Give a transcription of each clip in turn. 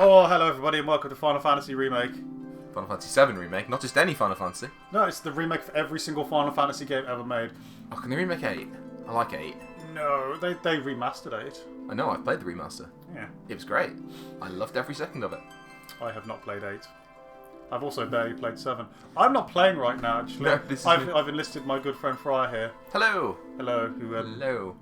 Oh, hello everybody and welcome to Final Fantasy Remake. Final Fantasy 7 Remake, not just any Final Fantasy. No, it's the remake for every single Final Fantasy game ever made. Oh, can they remake 8? I like 8. No, they remastered 8. I know, I played the remaster. Yeah. It was great. I loved every second of it. I have not played 8. I've also barely played 7. I'm not playing right now, actually. No, this is I've enlisted my good friend Fryir here. Hello! Hello. Hello.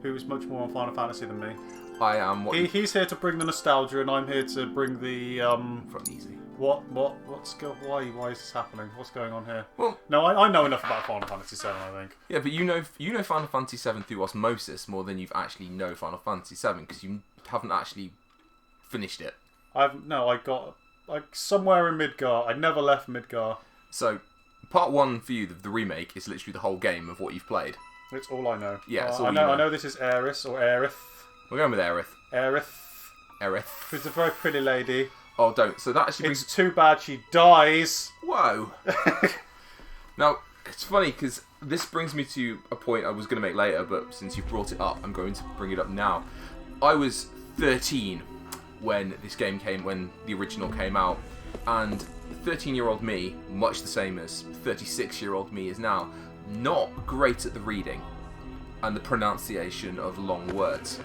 Who is much more on Final Fantasy than me. I am what He's here to bring the nostalgia and I'm here to bring the, From easy. why is this happening? What's going on here? Well, no, I know enough about Final Fantasy 7, I think. yeah, but you know Final Fantasy 7 through osmosis more than you've actually know Final Fantasy 7 because you haven't actually finished it. I got somewhere in Midgar. I never left Midgar. So, part 1 for you, the remake, is literally the whole game of what you've played. It's all I know. Yeah, it's all I you know. know. I know this is Aerith or Aerith. We're going with Aerith. Aerith. Who's a very pretty lady. Oh, don't. So that actually brings... It's too bad she dies. Whoa. Now, it's funny because this brings me to a point I was going to make later, but since you brought it up, I'm going to bring it up now. I was 13 when when the original came out, and 13-year-old me, much the same as 36-year-old me is now, not great at the reading and the pronunciation of long words.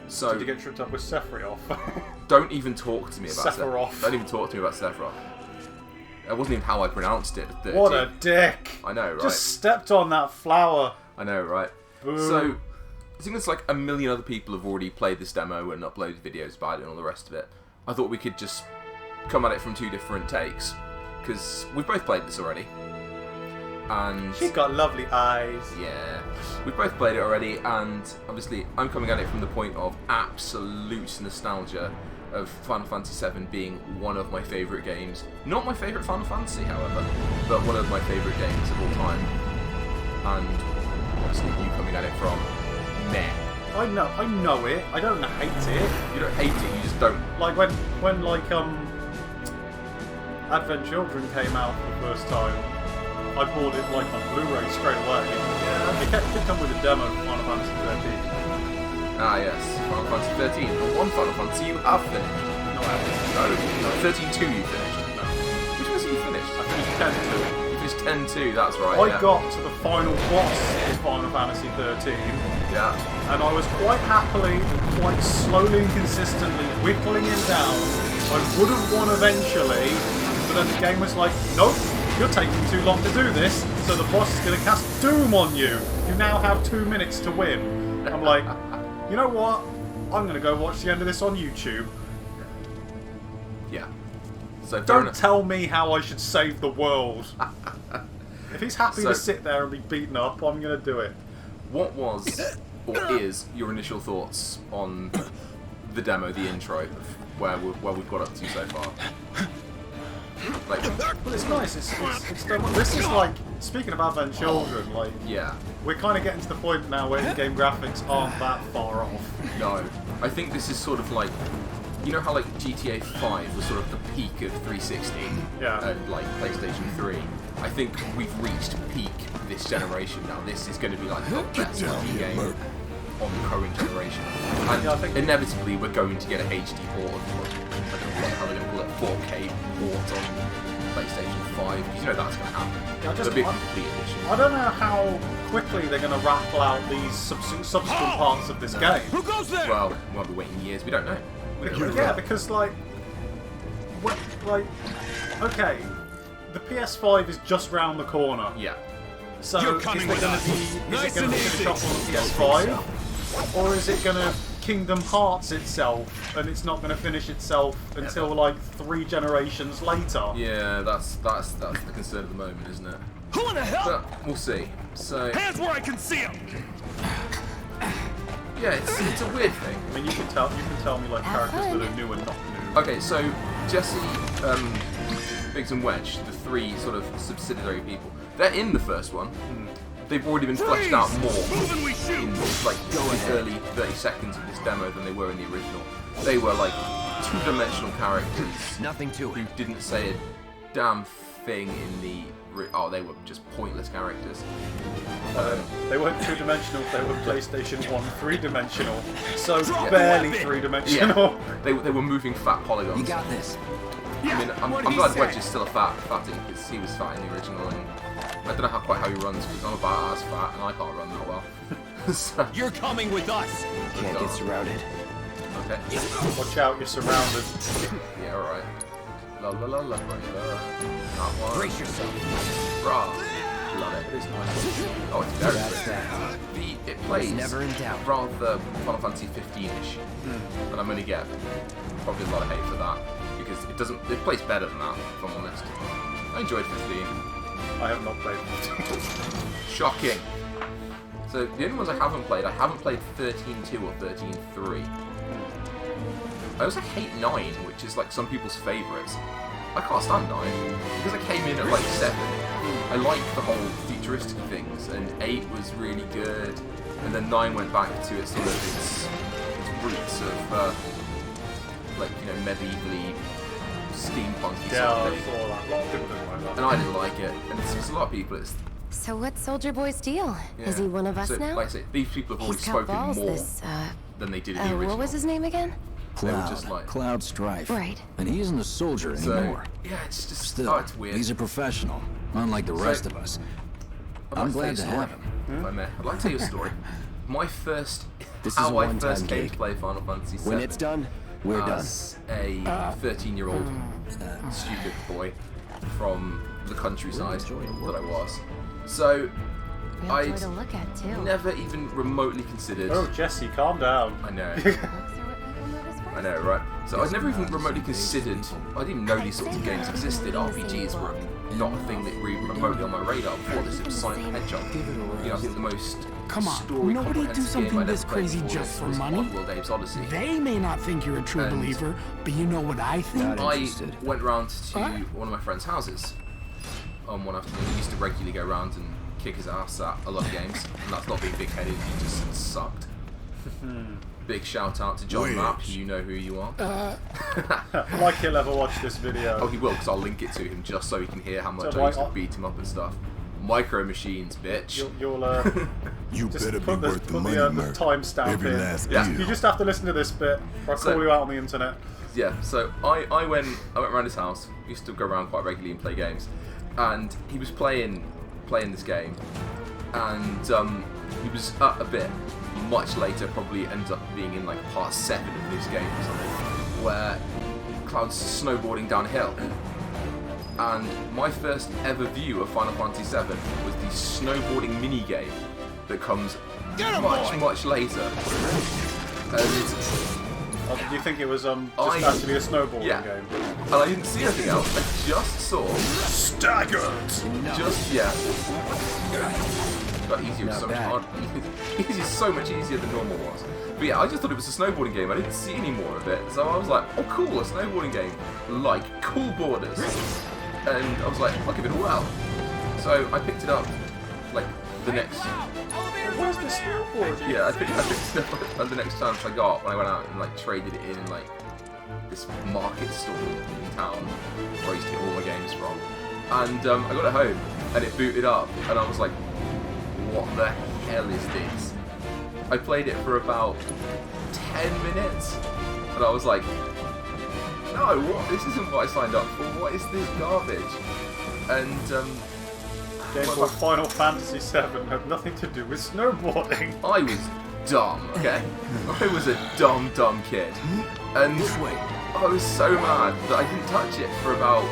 So did you get tripped up with Sephiroth? Don't even talk to me about Sephiroth. Don't even talk to me about Sephiroth. That wasn't even how I pronounced it. What a dick! I know, right? Just stepped on that flower. I know, right? Boo. So, I think there's like a million other people have already played this demo and uploaded videos about it and all the rest of it. I thought we could just come at it from 2 different takes because we've both played this already. And she's got lovely eyes. Yeah, we've both played it already, and obviously I'm coming at it from the point of absolute nostalgia of Final Fantasy VII being one of my favourite games. Not my favourite Final Fantasy, however, but one of my favourite games of all time. And obviously you coming at it from meh. I know it. I don't hate it. You don't hate it, you just don't. Like when Advent Children came out for the first time. I bought it like on Blu-ray straight away. Yeah. It kept on with a demo for Final Fantasy 13. Ah yes, Final Fantasy 13. The one Final Fantasy you have finished. No, I haven't. No, 13-2 you finished. No. Which one you finished? I finished 10-2. You finished 10-2, that's right. I got to the final boss of Final Fantasy 13. Yeah. And I was quite happily, quite slowly and consistently whittling him down. I would have won eventually, but then the game was like, nope. You're taking too long to do this, so the boss is going to cast Doom on you. You now have 2 minutes to win. I'm like, you know what? I'm going to go watch the end of this on YouTube. Yeah. So don't tell me how I should save the world. If he's happy to sit there and be beaten up, I'm going to do it. What was, or is, your initial thoughts on the demo, the intro, of where we've got up to so far? Like, well, it's nice. It's done. This is like, speaking of Advent Children, like, yeah, we're kind of getting to the point now where the game graphics aren't that far off. No, I think this is sort of like, you know how like GTA 5 was sort of the peak of 360, yeah, and like PlayStation 3. I think we've reached peak this generation now. This is going to be like the best looking game on the current generation, and yeah, I think inevitably we're going to get a HD port of, I don't know how they're going to call it, 4K port on PlayStation 5, because you know that's going to happen. Yeah, It'll be a complete edition. I don't know how quickly they're going to rattle out these subsequent parts of this game. Who goes there? Well, we might be waiting years, we don't know. Yeah, because okay, the PS5 is just round the corner. Yeah. So is it going to finish off on the PS5? Or is it going to Kingdom Hearts itself, and it's not going to finish itself until like 3 generations later? Yeah, that's the concern at the moment, isn't it? Who in the hell? But we'll see. So hands where I can see them. yeah, it's a weird thing. I mean, you can tell me like characters that are new and not new. Okay, so Jesse, Biggs and Wedge, the 3 sort of subsidiary people, they're in the first one. They've already been fleshed out more in like the early 30 seconds of this demo than they were in the original. They were like 2-dimensional characters. Nothing to who didn't say a damn thing in the... Oh, they were just pointless characters. They weren't two-dimensional, they were PlayStation 1 three-dimensional. So Drop barely weapon. three-dimensional. Yeah, they were moving fat polygons. You got this. I mean, I'm glad Wedge is still a fatty, because he was fat in the original, and I don't know quite how he runs, because I'm about as fat, and I can't run that well. So, You're coming with us. Can't get surrounded. okay. Watch out, you're surrounded. Yeah, alright. La la la la, right there. That one. Brace yourself. Rah. Love it. It's nice. Oh, it's very That's good. that. It plays never in doubt. rather Final Fantasy 15-ish, and I'm gonna get probably a lot of hate for that because it plays better than that. If I'm honest, I enjoyed 15. I have not played it. Shocking. So the only ones I haven't played 13.2 or 13.3. I also hate 9, which is like some people's favourites. I can't stand 9 because I came in at like 7. I like the whole futuristic things, and 8 was really good, and then 9 went back to its sort of its roots of like, you know, medievally steampunky Yeah, sort I of thing. saw that. A lot of people didn't like that. And I didn't like it, and it's a lot of people. It's So what's Soldier Boy's deal? yeah. Is he one of us So, now? Like I say, these people have already He's got spoken balls, more this, than they did in the original. what was his name again? They were Cloud. just like- Cloud Strife. Right. And he isn't a soldier So anymore. yeah, it's just Still, oh, it's weird. he's a professional, unlike the rest of us. I'd I'm like glad to tell you a have story, him. if I may. I'd like to tell you a story. My first, This is how a I one-time first came gig. to play Final Fantasy VII. When it's done, we're done. As a 13-year-old stupid boy from the countryside that I was. So Real I'd joy to look at too. never even remotely considered. Oh, Jesse, calm down. I know. Looks are what people notice first. I know, right? So I'd never even remotely considered. I didn't even know these sorts of games existed. RPGs were not a thing that were even remotely on my radar before this. It was Sonic the Hedgehog. You know, I think the most Come on, story nobody do comprehensive something game I'd this ever played crazy before just this for was money. Oddworld Apes Odyssey. They may not think you're a true And- believer, but you know what I think? Not I interested. went round to one of my friend's houses on one afternoon. He used to regularly go round and kick his ass at a lot of games, and that's not being big-headed. He just sucked. Big shout out to John Mapp. You know who you are. Like he'll ever watch this video. Oh, he will, because I'll link it to him just so he can hear how much So, I used like, to beat him up and stuff. Micro machines, bitch. You'll You just better be put the, worth the put money, the Merc. timestamp Every in. last Yeah. deal. You just have to listen to this bit, or I'll So- call you out on the internet. Yeah, so I went around his house. Used to go around quite regularly and play games, and he was playing this game, and he was up a bit much later. Probably ends up being in like part 7 of this game or something, where Cloud's snowboarding down a hill. And my first ever view of Final Fantasy VII was the snowboarding mini game that comes much later. And Do you think it was just I- actually a snowboarding yeah. game? And I didn't see anything else. I just saw, Staggered! yeah. Got easier, Not so much bad. harder. Easier, so much easier than normal was. But yeah, I just thought it was a snowboarding game. I didn't see any more of it, so I was like, oh cool, a snowboarding game, like cool borders. And I was like, I'll give it a whirl. So I picked it up, like the next. Where's the snowboard? Yeah, I picked it up at the next chance I got when I went out and like traded it in like this market stall in town where I used to get all my games from. And I got it home and it booted up and I was like, what the hell is this? I played it for about 10 minutes and I was like, no, what? This isn't what I signed up for. What is this garbage? And Game called Final Fantasy VII had nothing to do with snowboarding. I was dumb, okay? I was a dumb kid. And I was so mad that I didn't touch it for about,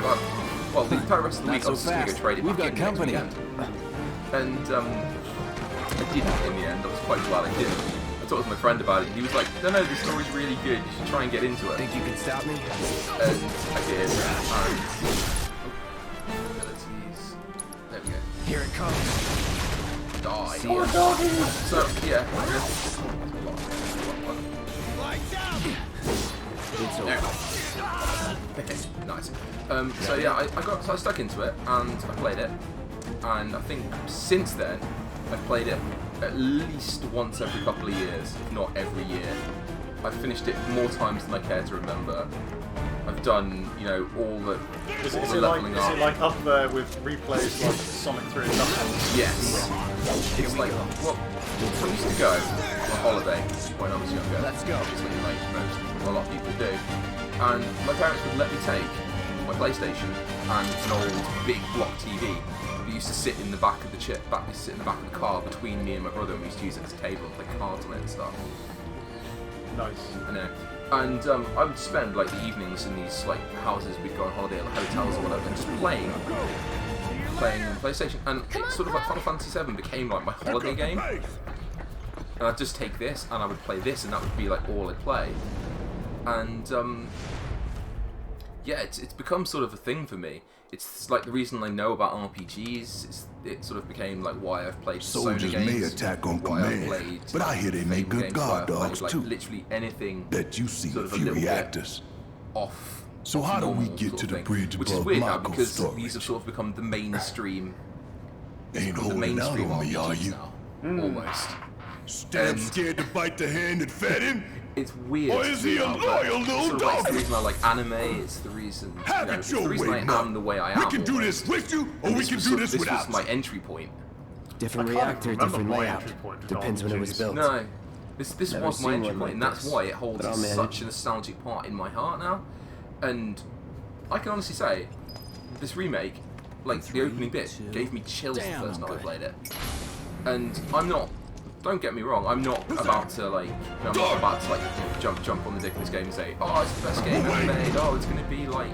God, well, the entire rest of the Not week I so was just going to fast. go trade it We've back got in next company. weekend. And I didn't in the end. I was quite glad I didn't. I talked to my friend about it. He was like, no, the story's really good. You should try and get into it. Think you can stop me? And I did. And abilities. There we go. Here it comes. Die. See ya. So, yeah. It's over. Nice. So yeah, I stuck into it and I played it, and I think since then I've played it at least once every couple of years, if not every year. I've finished it more times than I care to remember, I've done, you know, all the Is all it the like leveling up. up there with replays like Sonic 3 and Knuckles? Yes. It's like, well, I used to go on holiday when I was younger. Let's go. Obviously, like a lot of people do. And my parents would let me take my PlayStation and an old big block TV. We used to sit in the back of the sit in the back of the car between me and my brother, and we used to use it as a table and play cards on it and stuff. Nice. I know. And I would spend like the evenings in these like houses. We'd go on holiday at hotels or whatever, and just playing on PlayStation. And it's sort of like Final Fantasy VII became like my holiday game. And I'd just take this and I would play this, and that would be like all I'd play. And yeah, it's become sort of a thing for me. It's like the reason I know about RPGs. It sort of became like why I've played Soldiers Sony games, may attack on why I've command, played, but I hear they make good games, guard why I've dogs played, too. like, literally anything. Bet you see sort a of a few little bit reactors. Off. So off how do we normal get sort to of the thing. bridge Which is above weird now Marco's because storage? these have sort of become the mainstream. Ain't the holding out mainstream on me, are RPGs you? now, almost. Stab scared to bite the hand that fed him? It's weird. Or is he a now, but loyal little sort of like, it's the doggy? reason I like anime. It's the reason. Have it's it the your reason way, I Mark. am the way I am. We can do almost. this with you, or And we this can was do sort- this This without was my you. entry point. Different I can't reactor, remember different my layout. entry point to Depends when it was RPGs. built. No, this Never was my seen entry one point, like and that's this, why it holds but I'll manage. such a nostalgic part in my heart now. And I can honestly say, this remake, like the opening bit, gave me chills the first time I played it. And I'm not. Don't get me wrong. I'm not about to like. I'm not about to like jump on the dick of this game and say, oh, it's the best game ever made. Oh, it's gonna be like.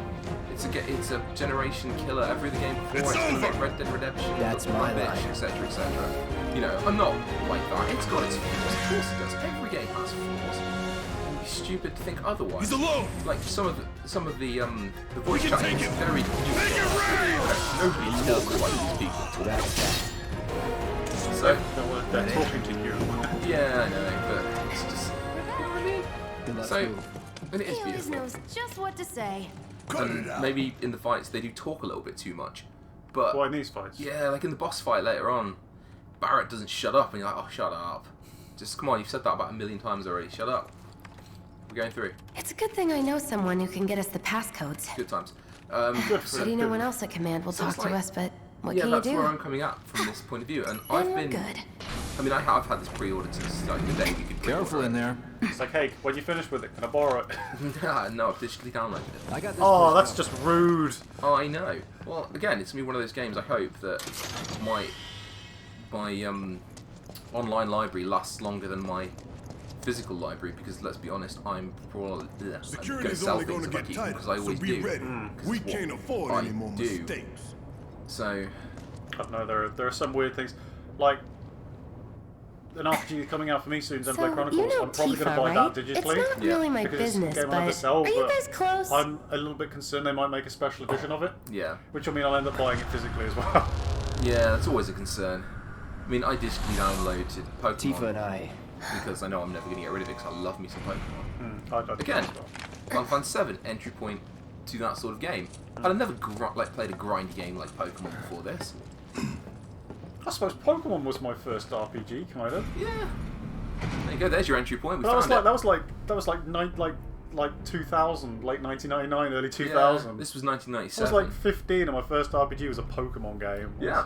It's a generation killer. Every other game before it's gonna make Red Dead Redemption. That's look my like line. bitch, etc., etc. You know, I'm not like that. It's got its flaws. Of course it does. Every game has flaws. It'd be stupid to think otherwise. He's alone. Like some of the voice can chatting take is it. very. Take it rain. Nobody talks like these people. That's that. So They're talking to you. yeah, I know, but it's just. You know what I mean? Good luck. So, and it is He always beautiful. knows just what to say. Cut And it out. maybe in the fights they do talk a little bit too much, but Why in these fights? yeah, like in the boss fight later on, Barrett doesn't shut up, and you're like, oh, shut up. Just come on, you've said that about 1,000,000 times already. Shut up. We're going through. It's a good thing I know someone who can get us the passcodes. Good times. Good for Shitty them. no one else at command will So talk it's to like- us, but what Yeah, can you that's where do? I'm coming at from this point of view, and Then I've we're been. good. I mean, I have had this pre-ordered since like the day we could pre-order Careful it. in there. It's like, hey, when you finish with it, can I borrow it? No, I've digitally downloaded it. I got this. Oh, first that's one. just rude. Oh, I know. Well, again, it's gonna be one of those games. I hope that my online library lasts longer than my physical library, because let's be honest, I'm probably I'm gonna Security's sell only things gonna if I get keep tighter, them, because I so always be do. ready. 'Cause We it's what can't afford I any more do. mistakes. So I don't know, there are some weird things. Like, an RPG coming out for me soon, Zenblade So, Chronicles. you know I'm probably going Tifa, to buy right? that digitally. It's not Yeah. really my because it's a business, game I'll never but sell, are you but guys close? I'm a little bit concerned they might make a special edition of it, yeah, which will mean I'll end up buying it physically as well. yeah, that's always a concern. I mean, I digitally downloaded Tifa Pokemon and I. because I know I'm never gonna get rid of it, because I love me some Pokemon. I do Again, as well. Final Fantasy 7 entry point to that sort of game. I'd never played a grindy game like Pokemon before this. I suppose Pokemon was my first RPG, kind of. Yeah. There you go. There's your entry point. We But found it. that was like 2000, late 1999, early 2000. Yeah, this was I 1997. was like 15 and my first RPG was a Pokemon game. Yeah.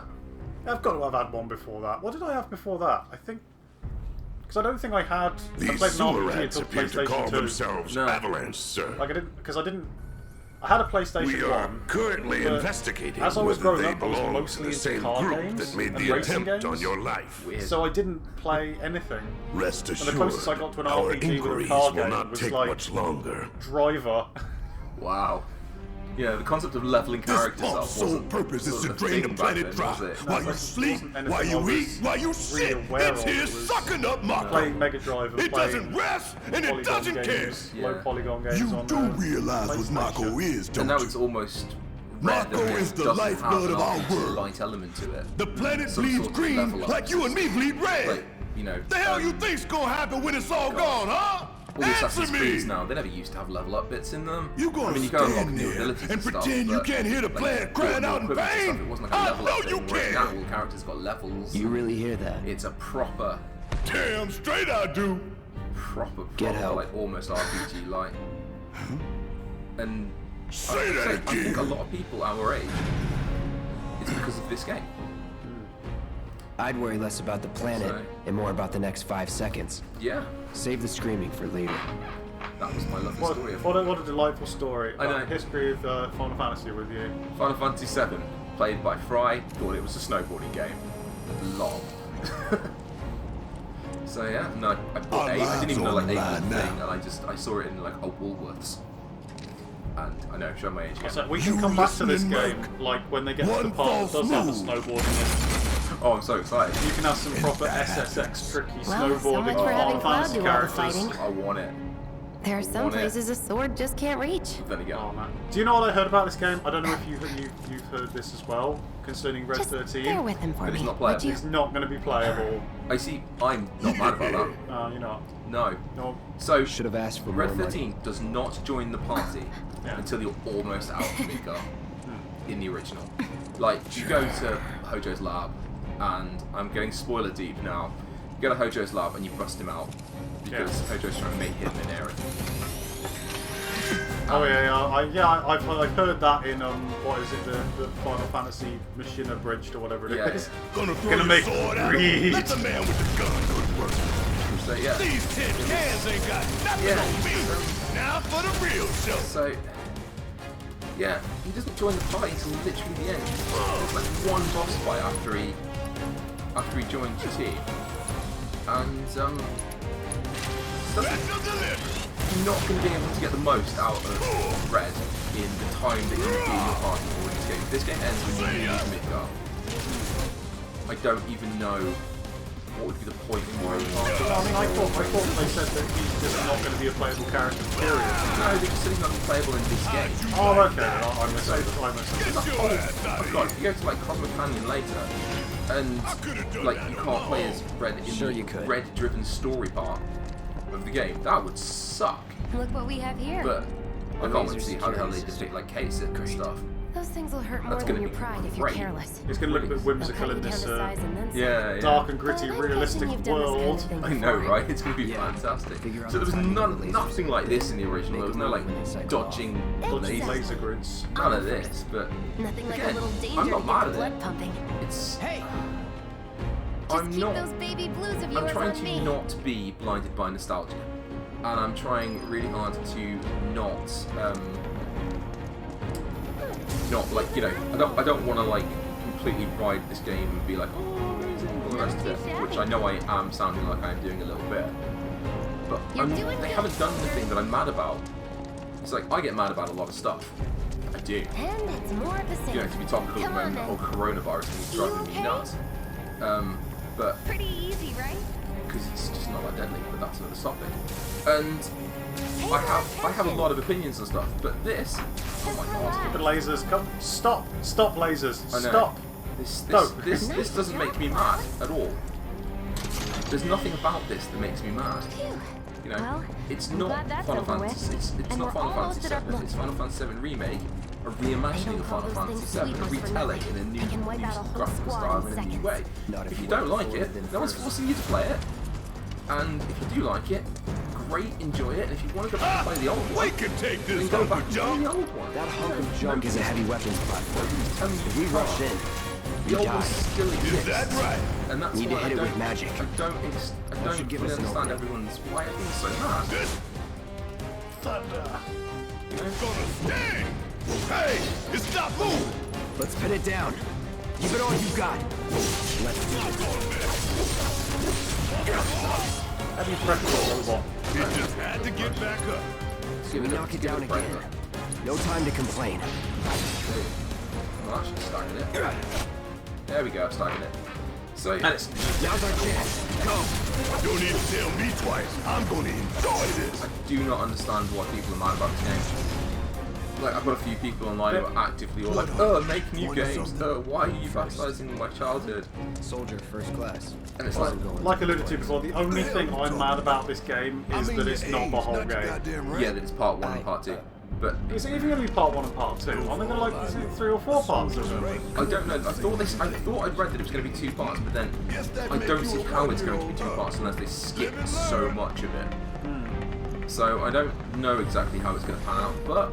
I've got to have had one before that. What did I have before that? I think... Because I don't think I had... I These played an sewer RPG rats until appear to call PlayStation 2. themselves No. Avalanche, sir. Like I didn't... Because I didn't... I had a PlayStation We are 1. currently but investigating as I was whether growing they up, I was belong to mostly the into same card group games that made and the racing attempt on games. your life. Weird. So I didn't play anything. Rest the assured, closest I got to an our RPG with a inquiries card will game not was take like- much longer. Driver. Wow. Yeah, the concept of leveling characters This up bomb's sole wasn't purpose is sort to of a drain the thing back planet then, dry. was it? While you it sleep, wasn't anything while I you was eat, while you sit, aware it's of. here It was sucking up Mako. Playing Mega Drive and It playing doesn't rest, and it polygon doesn't care. games, Yeah. low polygon games You on do the realize what Mako PlayStation. is, And don't now you? it's almost rare that Mako it is the doesn't lifeblood have an of our RPG world. light element to it. The planet Some bleeds sort of green level up. like you and me bleed red. Like, you know, The hell you think's gonna happen when it's all gone, huh? all the Answer Assassin's me! Creeds now, they never used to have level up bits in them. You gonna I mean, you go unlock stand new there abilities and stuff, pretend you but, can't hear the like, player crying new out in equipment and pain? stuff, it wasn't like a I level know up you thing, whereas can. now all the characters got levels. You really hear that? It's a proper Damn straight I do. proper Get help. like almost RPG like. And Say that I think a again. lot of people our age, it's because of this game. I'd worry less about the planet So- and more about the next 5 seconds. Yeah, Save the screaming for later. that was my lovely What, story of what a delightful story. I know. The history of Final Fantasy with you. Final Fantasy VII, played by Fryir, thought it was a snowboarding game. Lol. So yeah, no, I bought Our A. I didn't even know like A lives was a on the thing, line and I saw it in like a Woolworths. And I know, show my age again. So we can You come back to this listening, game, like when they get to One the part that does false have a move. snowboarding Oh, I'm so excited. in it. You can have some proper SSX tricky Well, so snowboarding much for having Final Cloud Fantasy do all the characters. fighting. I want it. There are some Want it. places a sword just can't reach. Then again, Oh man. Do you know what I heard about this game? I don't know if you've heard this as well, concerning Red Just 13. bear with him for But me, it's not would playable. you? It's not going to be playable. I see. I'm not mad about that. You're not. No. No. So Should have asked for Red more money. 13 does not join the party Yeah. until you're almost out of Midgar in the original. Like, you go to Hojo's lab, and I'm getting spoiler deep now. You go to Hojo's lab and you bust him out because Hojo's trying to make him an error. Oh yeah. I've heard that in what is it, the Final Fantasy Mission Abridged or whatever it is. Yeah. Gonna throw Gonna your make sword out. read. Let the man with the gun go to work. So yeah. These tin cans ain't got nothing Yeah. on me. Now for the real show. So yeah, he doesn't join the party until literally the end. There's like one boss fight after he joined the team, and Special delivery. you're not going to be able to get the most out of Red in the time that you would be in your party for this game. This game ends when you leave Midgar. I don't even know what would be the point of my party. I mean, I thought they said that he's just not going to be a playable character, period. No, they just said he's not playable in this game. Oh, okay. I misunderstood. Oh god, you go to like Cosmo Canyon later, and like you can't play as Red in Sure the you could. Red-driven story part of the game. That would suck. Look what we have here. But I can't wait to laser see how the hell they security depict like Case and stuff. Those things will hurt more That's than gonna your be pride if you're great. careless. It's going to look a bit They'll whimsical cut you in down this to size and then some. Yeah. dark and gritty, Well, I'm realistic guessing you've done this kind of world. thing I know, before. right? It's gonna be fantastic. Figure out So there was the timing of the nothing lasers. like this in the original. There was no like Make them move dodging Exactly. Laser grids. none of this. But Nothing like again, a little danger I'm to not get mad the at blood it. pumping. It's Hey! Just I'm keep not. those baby blues of I'm yours trying on to me. not be blinded by nostalgia, and I'm trying really hard to not like I don't want to like completely ride this game and be like oh amazing and all the rest of it, which I know I am sounding like I am doing a little bit, but You're doing they good. haven't done anything that I'm mad about. It's like I get mad about a lot of stuff. I do. And it's more of the same. You know, to be topical at Come the on moment, the then. whole coronavirus thing is driving me okay? nuts. But Pretty easy, right? because it's just not that deadly, but that's another topic. And I have a lot of opinions and stuff, but this, oh my god, The lasers, come, stop lasers, I know. stop. No. This doesn't make me mad at all. There's nothing about this that makes me mad. Phew. You know, Well, it's I'm not glad that's Final over with. Fantasy. It's And not we're Final almost Fantasy at our 7. It's Final Fantasy 7 Remake, a reimagining don't of call Final those Fantasy things 7, a sweepers for retelling nothing. in a new, They can wipe out a whole graphical squad style in in a new seconds. way. Not If you you don't work like for it, then no one's first. forcing you to play it. And if you do like it, great, enjoy it. And if you want to go back and play the old We one, can take then this go Uncle back and play the John. old one. That hunk of junk is a heavy weapons platform. Telling you If we you rush can't. in, The we old one die. still exists. Is that right? And that's Need to why hit I it don't, with magic. I don't should give really us an understand opening. everyone's why everyone's so mad. This Thunder. You know? gonna sting. Hey, it's not moving. Let's pin it down. Give it all you got. Let's do How do you press the robot? He just had to get back up. Let's it. We knock it down again. No time to complain. I'm actually stacking it. There we go, I'm stacking it. So, And it's Now's our chance. Go. Don't even tell me twice. I'm gonna enjoy this. I do not understand why people are mad about this game. Like, I've got a few people online who are actively all like, oh, make new games. Why are you baptizing my childhood? Soldier first class. And it's like, like I alluded to before, the only thing I'm mad about this game is that it's not the whole game. Goddamn yeah, that it's part 1 and part 2. But Is it even going to be part 1 and part 2? I'm thinking like, is it 3 or 4 parts of it? I don't know. I thought I'd read that it was going to be 2 parts, but then I don't see how it's going to be 2 parts unless they skip so much of it. So I don't know exactly how it's going to pan out, but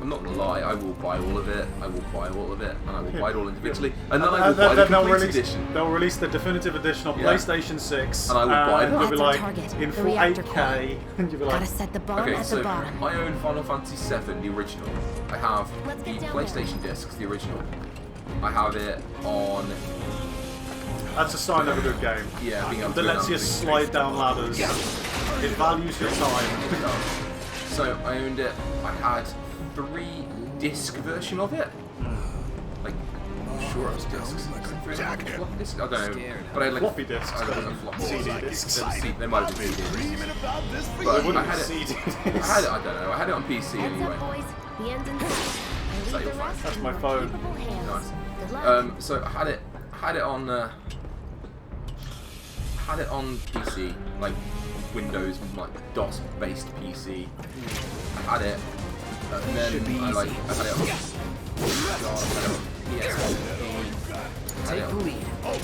I'm not going to lie, I will buy all of it, I will buy all of it, and I will buy it all individually, and then I will buy the complete edition. They'll release the definitive edition on PlayStation 6, and I will buy that. You'll be like, Target, in the full reactor 8K, and you'll be like... Gotta set the bomb Okay, at so the bottom. I own Final Fantasy 7, the original. I have Let's the get down PlayStation discs, the original. I have it on... That's a sign of a good game. Yeah, being able to That go lets down you the slide down ladders. It values your time. So I owned it. I had 3-disc version of it. Like, I'm sure it was discs. Floppy discs? I don't know. But I had like Floppy discs. I don't know, floppy CD discs. discs. They might have been CD discs. Dreaming about this for But years. I had it. CD I discs. had it. I don't know. I had it on PC Heads anyway. up, boys. The end's in sight. I that leave your the phone? rest That's in my more phone. capable hands. Nice. Good luck. So I had it on PC, like Windows, like DOS-based PC. I had it, and then I had it on. I had it on PSP. I had it on like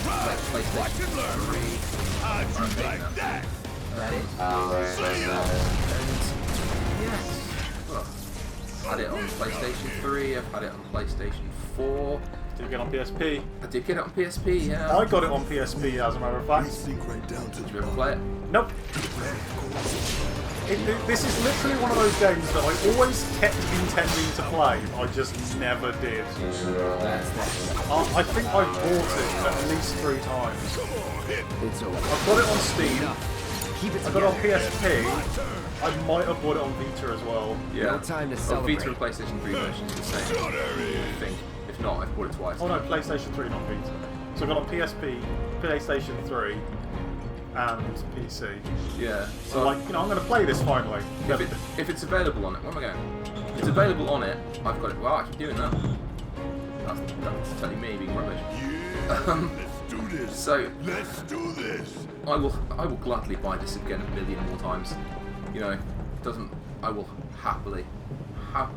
PlayStation 3. How'd you like that? That is. Well, I had it on PlayStation 3. I've had it on PlayStation 4. Did you get on PSP? I did get it on PSP. Yeah. I got it on PSP, as a matter of fact. Sink right down to Did you ever play it? Nope. This is literally one of those games that I always kept intending to play. I just never did. I think I bought it at least 3 times. It's over. I've got it on Steam. Keep it I got it on together. PSP. I might have bought it on Vita as well. Yeah. No time to Well, celebrate. Vita and PlayStation 3 versions the same, I think. If not, I've bought it twice. Oh no, PlayStation 3, not Vita. So I got on PSP, PlayStation 3, and PC. Yeah. So like, you know, I'm going to play this finally. If it's available on it, where am I going? If it's available on it, I've got it. Wow, I keep doing that. That's totally me being rubbish. let's do this. So Let's do this. I will gladly buy this again 1,000,000 more times. You know, I will happily. I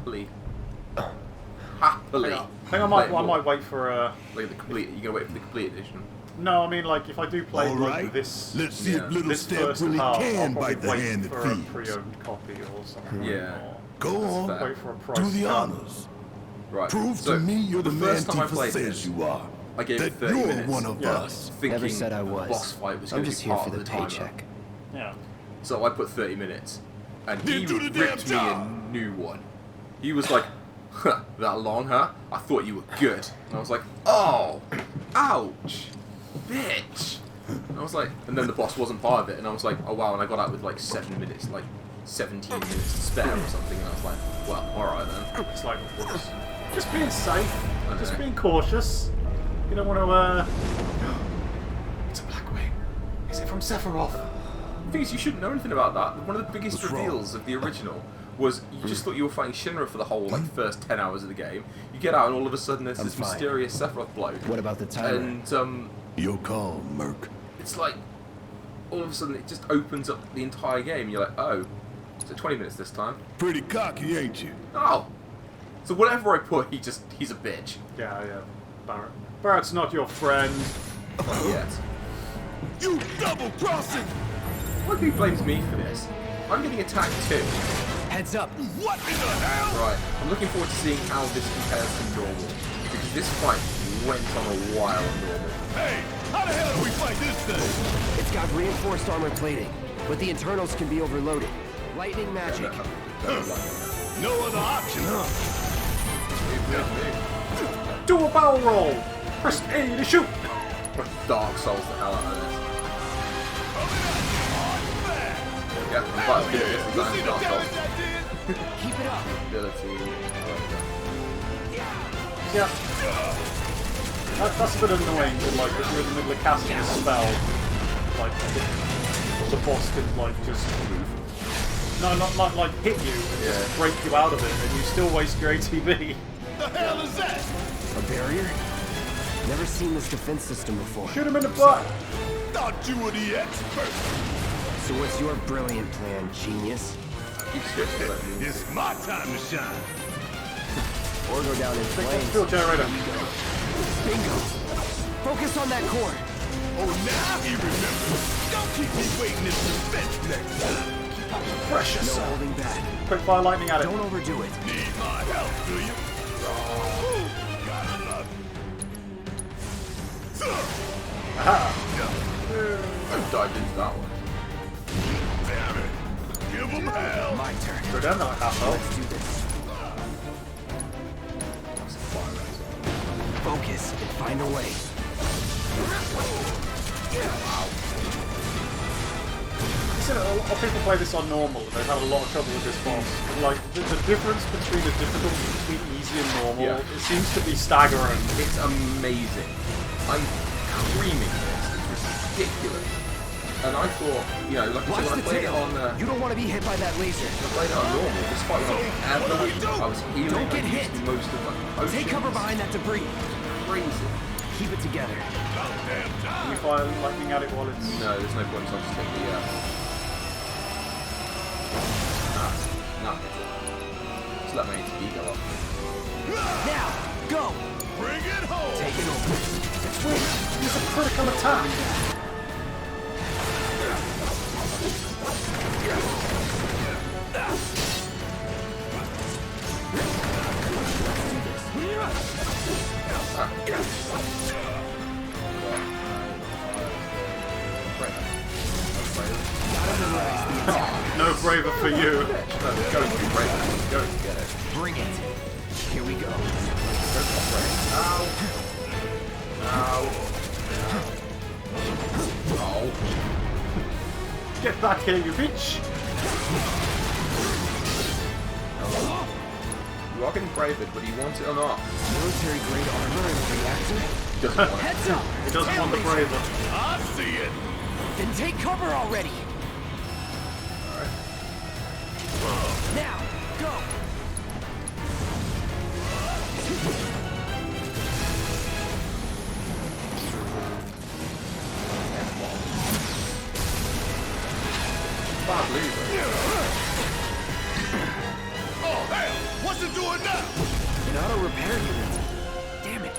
might wait for like the complete. You gotta wait for the complete edition. No, I mean like if I do play All like right. this Let's see if Little this Step first really half, I'll can probably bite the wait hand for that a feeds. pre-owned copy or something. Yeah. Or Go on. fair. wait for a price Do the cut. honors. Right. Prove so to me you're the man first time I Tifa played says this, you are. I gave That it 30 you're minutes. one of Yeah. us. Thinking Never said I the was. boss fight was I'm going to just be here part for of the the timer. paycheck. Yeah. So I put 30 minutes, and he Then do the damn ripped me a job. new one. He was like, huh, that long, huh? I thought you were good. And I was like, oh, ouch, bitch. And I was like, and then the boss wasn't part of it, and I was like, oh wow, and I got out with like 7 minutes, like 17 minutes to spare or something, and I was like, well, alright then. It's like just being safe, I just know. being cautious. You don't want to. It's a Blackwing. Is it from Sephiroth? The thing is, you shouldn't know anything about that. One of the biggest What's wrong? reveals of the original was you just thought you were fighting Shinra for the whole like first 10 hours of the game. You get out and all of a sudden there's I'm this fine. mysterious Sephiroth bloke. What about the timer? And Your call, Merc. it's like all of a sudden it just opens up the entire game. You're like, oh, so 20 minutes this time. Pretty cocky, ain't you? Oh, so whatever I put, he's a bitch. Yeah, Barrett. Barrett's not your friend. Not yet. You double-crossing! Why do you blames me for this? I'm getting attacked too. Heads up. What in the hell? Right, I'm looking forward to seeing how this compares to normal. Because this fight went on a while on normal. Hey, how the hell do we fight this thing? It's got reinforced armor plating, but the internals can be overloaded. Lightning magic. No other option, huh? Do a barrel roll. Press A to shoot. Dark Souls the hell out of this. Yeah, I'm quite good at this You design see of the Dark damage Souls. I did? Keep it up. Ability. Yeah. That's a bit annoying, but like if you're in the middle of casting a spell, like the boss can like just not like hit you and just break you out of it, and you still waste your ATB. The hell is that? A barrier? Never seen this defense system before. Shoot him in the butt. Thought you were the expert. So what's your brilliant plan, genius? It's my time to shine. Or go down in flames. Fuel generator. Bingo. Focus on that core. Oh, now he remembers. Don't keep me waiting in suspense next time. Precious. No holding back. Quick fire lightning at it. Don't overdo it. Need my help, do you? Gotta love I dived into that one. it. Damn it. Give them hell. My turn. Go down that half health. Let's do this. That's a fire as well. Focus and find a way. Listen, a lot of people play this on normal and they've had a lot of trouble with this boss. Like, the difference between the difficulty between easy and normal, Yeah. it seems to be staggering. It's amazing. I'm creaming this. It's ridiculous. And I thought, you know, like I Watch said, when the I played it tail. on, You don't want to be hit by that laser. I played it on normal. This fight was on ever. I was healing. Don't get I used hit. most of my potions. Take cover behind that debris. Crazy. Keep it together. Can you fire lightning at it while it's... No, there's no point. So I'll just take the. Nah. Just let my HP go up. Now, go. Bring it home. Taking over. Use a critical attack! No braver for you. No, it's going to be great. It's going to get it. Bring it. Here we go. Ow. Ow. Oh. Get back here, you bitch! You are getting bravered, whether you want it or not. Military grade armor and reactor. He doesn't want it. Heads up. He doesn't want the braver. I see it. Then take cover already. Alright. Now, go. Bad loser. Oh, hell. What's it doing now? An auto repair unit. Damn it.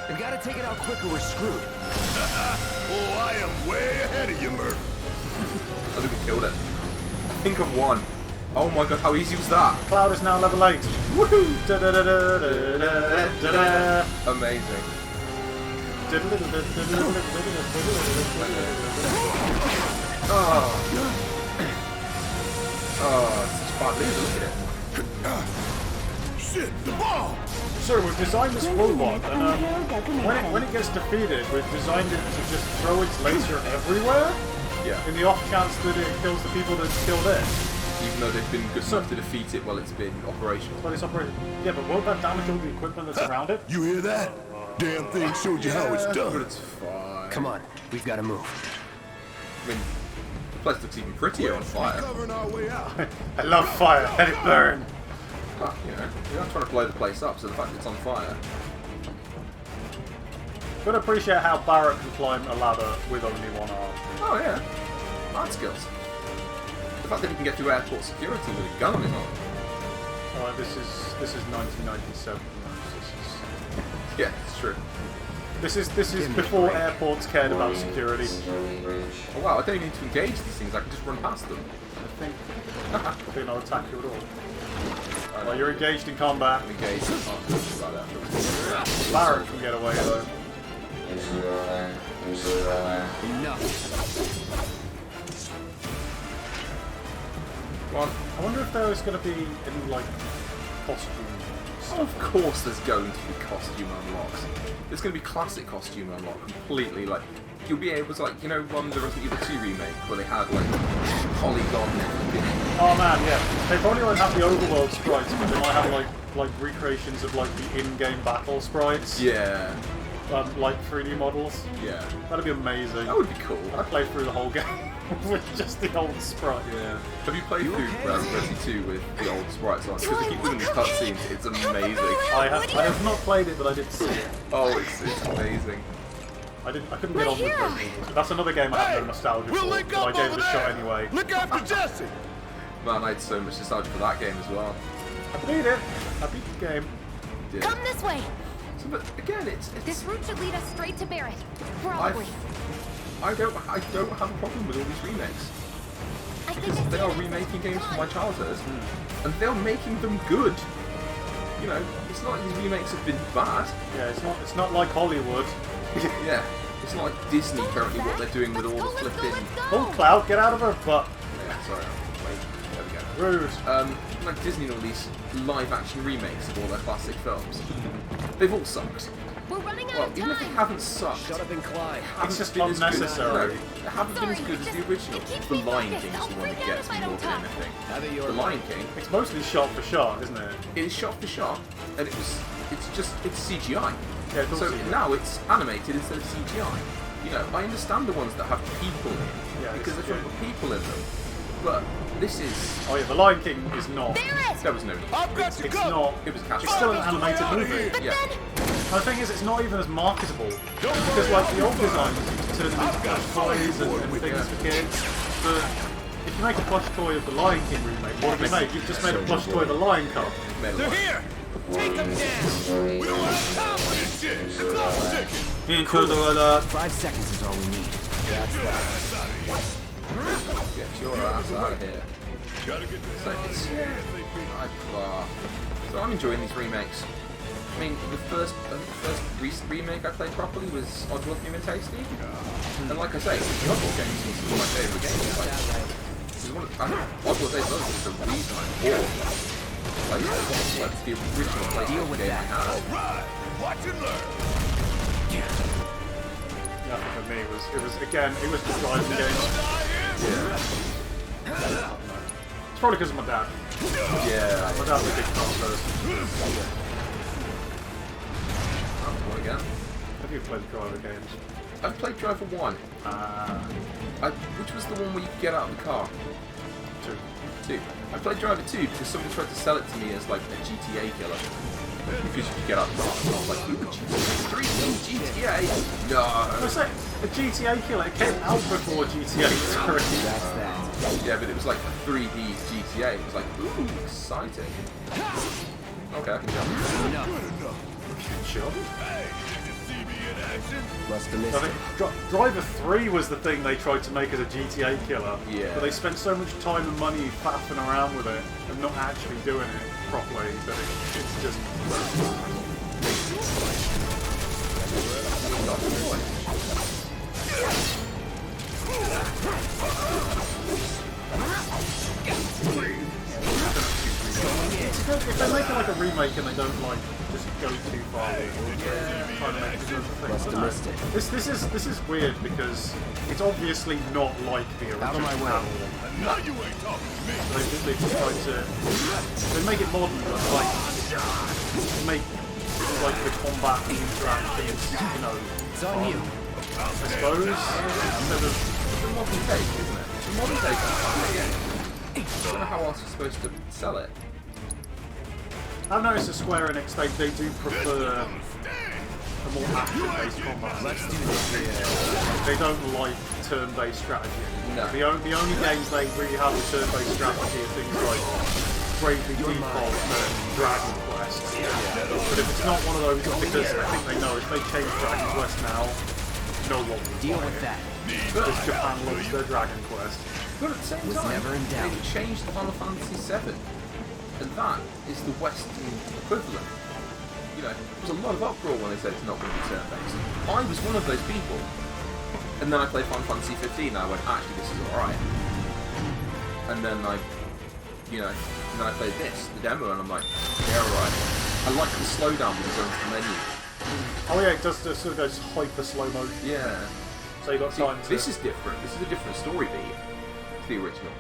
We gotta take it out quick or we're screwed. Oh, I am way ahead of you, Murph. I think we killed it. I think I've won. Oh my god, how easy was that? Cloud is now level 8. Woohoo! Da-da-da-da-da-da-da-da. Amazing. Oh. Oh, it's such a bad loser, look at it. Shit, the ball. So we've designed this robot, and when it gets defeated, we've designed it to just throw its laser everywhere, Yeah. in the off chance that it kills the people that killed it. Even though they've been good enough to defeat it while it's been operational. But it's operated. Yeah, but won't that damage all the equipment that's around it? You hear that? Damn thing showed you how it's But done. it's fine. Come on, we've gotta move. I mean, the place looks even prettier on fire. Covering our way out. I love fire. Let it burn. But, you know, you're not trying to blow the place up, so the fact it's on fire. But appreciate how Barrett can climb a ladder with only one arm. Oh yeah, art skills. The fact that he can get through airport security with a gun on his arm. Alright, this is 1997. Yeah, it's true. This is before airports cared about security. Oh wow, I don't even need to engage these things. I can just run past them. I think they'll not attack you at all. Well, you're engaged in combat. Engage. Oh, right after. Barrett can get away though. Enough. Come on. I wonder if there is going to be any like costume. Of course there's going to be costume unlocks. There's going to be classic costume unlock completely. Like, you'll be able to, like, you know, run the Resident Evil 2 remake where they had, like, polygon. Oh man, yeah. They probably won't have the overworld sprites, but they might have like recreations of like the in-game battle sprites. Yeah. Like 3D models. Yeah. That'd be amazing. That would be cool. I'd play through the whole game with just the old sprite. Yeah. Have you played through Resident 2 with the old sprites on? Because they keep doing these cutscenes. It's amazing. I have not played it, but I did see it. Oh, it's amazing. I couldn't get on with Resident Evil. That's another game I have no nostalgia We'll for, link but I up gave over it a shot there. anyway. Look after Jesse. Man, I had so much nostalgia for that game as well. I beat it. I beat the game. Yeah. Come this way. So, but again, it's This route should lead us straight to Barrett. Probably. I don't have a problem with all these remakes. I because they are remaking games from my childhood, and they're making them good. You know, it's not like these remakes have been bad. Yeah, it's not like Hollywood. Yeah, it's not like Disney currently what they're doing with all the flipping. Oh, Cloud, get out of her butt. Yeah, sorry, wait, there we go. Rude. Like Disney and all these live-action remakes of all their classic films, they've all sucked. We're running out Well, of even if they time. haven't sucked, Shut up and climb. It's just been as good as- unnecessary. no, they haven't been as good as the original. The Lion King is the one that gets me more than anything. The Lion King, It's mostly shot for shot, isn't it? it is shot for shot, and it's CGI. Yeah, it does So CGI. now it's animated instead of CGI. You know, I understand the ones that have people in, Yeah, because it's they're trying to put people in them. But this is, Oh yeah, The Lion King is not. there was no need. I've got to It's go. not. It was catchy. It's still an animated movie. Yeah. And the thing is, it's not even as marketable because, like, the old designs turn into plush toys and things for kids. But if you make a plush toy of the Lion King remake, what have you made? You've just made a plush toy of the Lion Cub. Made a They're lot. here. Take them down. We don't have time for this shit. The clock's ticking. Cool. 5 seconds is all we need. That's that. Get your ass out of here. Gotta get this. So so I'm enjoying these remakes. I mean, the first recent remake I played properly was Oddworld New and Tasty. And like I say, the Oddworld games is one of my favourite games. Oddworld Days of is the reason I bought the original PlayStation game I had. Right. Watch and learn. Nothing for me. It was again. It was the driving game. It's probably because of my dad. Yeah. My dad's a big car person. What again? Have you played driver games? I've played Driver 1. Which was the one where you get out of the car? 2. I played Driver 2 because somebody tried to sell it to me as like a GTA killer. Because you could get out of the car. And I was like, ooh, GTA 3, GTA! No! I was like, a GTA killer. It came out before GTA 3. That's that. Yeah, but it was like a 3D GTA. It was like, ooh, exciting. Okay, I can jump. Sure. Hey, did you see me in action? Less I domestic. think Driver 3 was the thing they tried to make as a GTA killer. Yeah. But they spent so much time and money faffing around with it and not actually doing it properly that it's just... If they're making like a remake and they don't like just go too far with it, trying to make it another thing. Less I don't know. domestic. This is weird because it's obviously not like the original. Out of my way. Battle. I know you ain't talking to me. They just try to they make it modern, but like make like the combat and interactions, you know. It's on you. I suppose instead of It's a modern take, isn't it? It's a modern take on the game. I don't know how else you're supposed to sell it. I've noticed that Square Enix they do prefer a more action-based combat. Let's do this. They don't like turn-based strategy. No. The only games they really have with turn-based strategy are things like Bravely Default and Dragon Quest. But if it's not one of those, because I think they know if they change Dragon Quest now, no one will Deal buy with it. that. Because Japan loves their Dragon Quest. But at the same Was time, never in doubt. they changed Final Fantasy 7. And that is the Western equivalent. You know, there was a lot of uproar when they said it's not going to be turn-based. I was one of those people. And then I played Final Fantasy 15 and I went, actually, this is alright. And then I played this, the demo, and I'm like, yeah, alright. I like the slowdown when you go into the menu. Oh yeah, it does sort of goes hyper slow motion. Yeah. So you got See, time to... this is different. This is a different story beat to the original.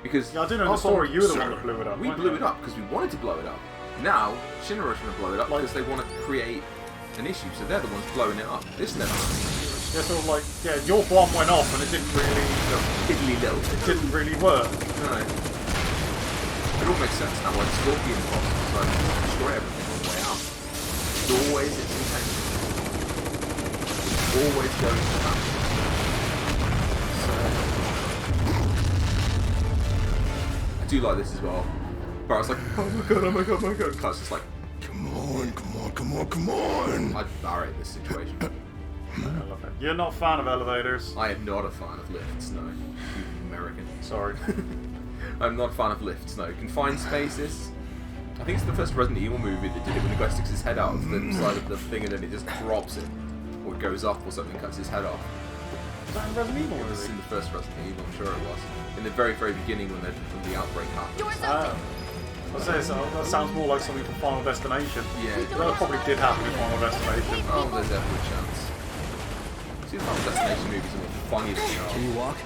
Because Yeah, I do know the story. You were the one that blew it up. We weren't blew you? it up because we wanted to blow it up. Now, Shinra are trying to blow it up Like- because they want to create an issue, so they're the ones blowing it up. This never happened. Yeah, sort of like, yeah, your bomb went off and it didn't really, Diddly little. it didn't really work. No. It all makes sense now when Scorpion boss decided to destroy everything on the way out. It's always its intention. It always goes to that. I do like this as well. But I was like, oh my god, oh my god, oh my god. Cause it's like, Come on, come on, come on, come on. I'd barrack this situation. I love it. You're not a fan of elevators. I am not a fan of lifts, no. You American. Sorry. I'm not a fan of lifts, no. Confined spaces. I think it's the first Resident Evil movie that did it when the guy sticks his head out of the side of the thing and then it just drops it. Or it goes up or something, cuts his head off. Is that in Resident Evil? It was in the first Resident Evil, I'm sure it was. In the very, very beginning when the outbreak happened. Doors open. That sounds more like something from Final Destination. Yeah, it That probably did happen in Final Destination. Oh, there's every chance. See, the Final Destination movies are more funny than they Can are. you walk?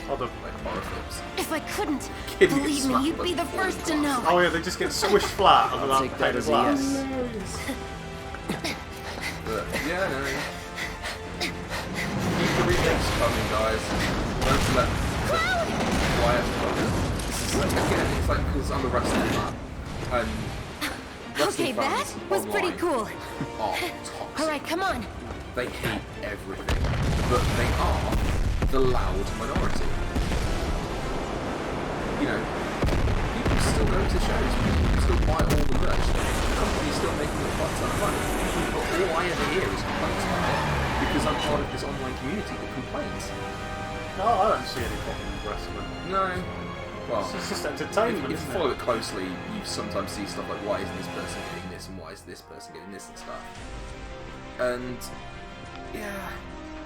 Like horror films. If I couldn't, Kid gets believe me, smacked you'd by be the the first to glass. know. Oh yeah, they just get squished flat under I'll that take that pane of as a glass. yes. But, yeah, no. Keep the remakes coming, guys. Don't let quiet. This is like, again, it's like because I'm the wrestling fan. And wrestling Okay, that fans was pretty online cool. are toxic. All right, come on. They hate everything. But they are the loud minority. You know, people still go to shows, people still buy all the merch, the company's still making a butt ton of money. But all I ever hear is complaints about it, because I'm part of this online community that complains. No, I don't see any problem with wrestling. No. Well, It's just entertainment, if you isn't follow it? it closely, you sometimes see stuff like, why isn't this person getting this, and why is this person getting this and stuff. And, yeah,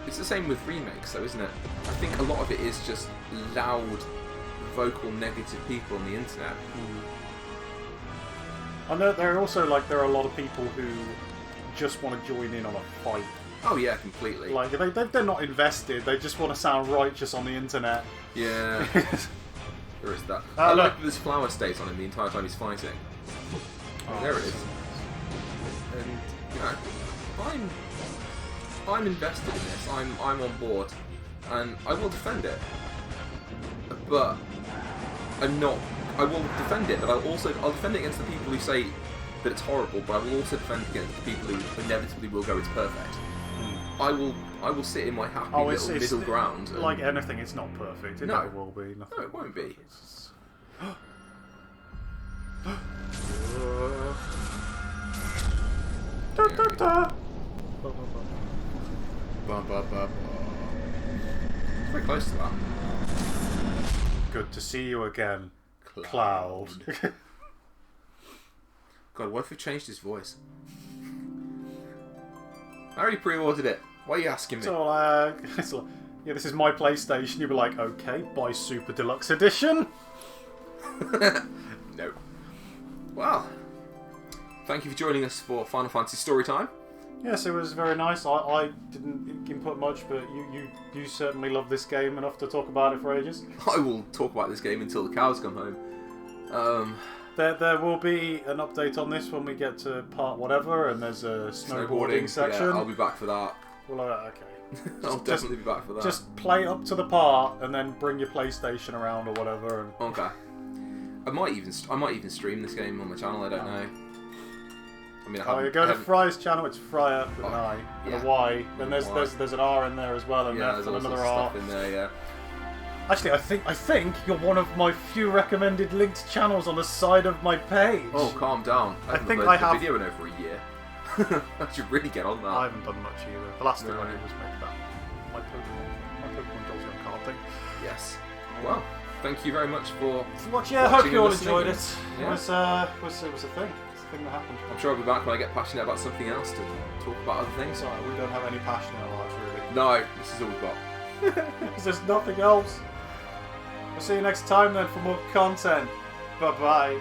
it's the same with remakes though, isn't it? I think a lot of it is just loud, vocal, negative people on the internet. I know there are also there are a lot of people who just want to join in on a fight. Oh yeah, completely. Like they're not invested. They just want to sound righteous on the internet. Yeah, there is that. Oh, I look. like that this flower stays on him the entire time he's fighting. Oh, there it is. And you know, I'm invested in this. I'm on board, and I will defend it. But I'm not. I will defend it, but I'll defend it against the people who say that it's horrible. But I will also defend against the people who inevitably will go, it's perfect. I will sit in my happy little middle ground. And Like anything, it's not perfect. It No. never will be. Nothing no, it won't be. Da, da, da. It's very close to that. Good to see you again, Cloud. God, what if we changed his voice? I already pre-ordered it. Why are you asking me? So, it's like, yeah, this is my PlayStation. You'd be like, okay, buy Super Deluxe Edition. No. Well, thank you for joining us for Final Fantasy Storytime. Yes, it was very nice. I didn't input much, but you certainly love this game enough to talk about it for ages. I will talk about this game until the cows come home. There will be an update on this when we get to part whatever, and there's a snowboarding section. Yeah, I'll be back for that. Well, okay. I'll definitely be back for that. Just play up to the part, and then bring your PlayStation around or whatever. And Okay. I might even stream this game on my channel. I don't know. I mean, you go to Fryir's channel. It's Fryir with an I and yeah. a Y. Then there's Y. there's an R in there as well, and yeah, there's there's all another sorts of R. stuff in there. Yeah. Actually, I think you're one of my few recommended linked channels on the side of my page. Oh, calm down. I haven't think uploaded I the have- video in over a year. I should really get on that. I haven't done much either. The last thing No. I did was make that my Pokemon Dolls on card thing. Yes. Well, thank you very much for Watch, yeah, I hope watching you all and listening. enjoyed it. Yeah. It was a thing. It's a thing that happened. I'm sure I'll be back when I get passionate about something else to talk about other things. Sorry, we don't have any passion in our lives, really. No, this is all we've got. Because there's nothing else. I'll see you next time then for more content. Bye bye.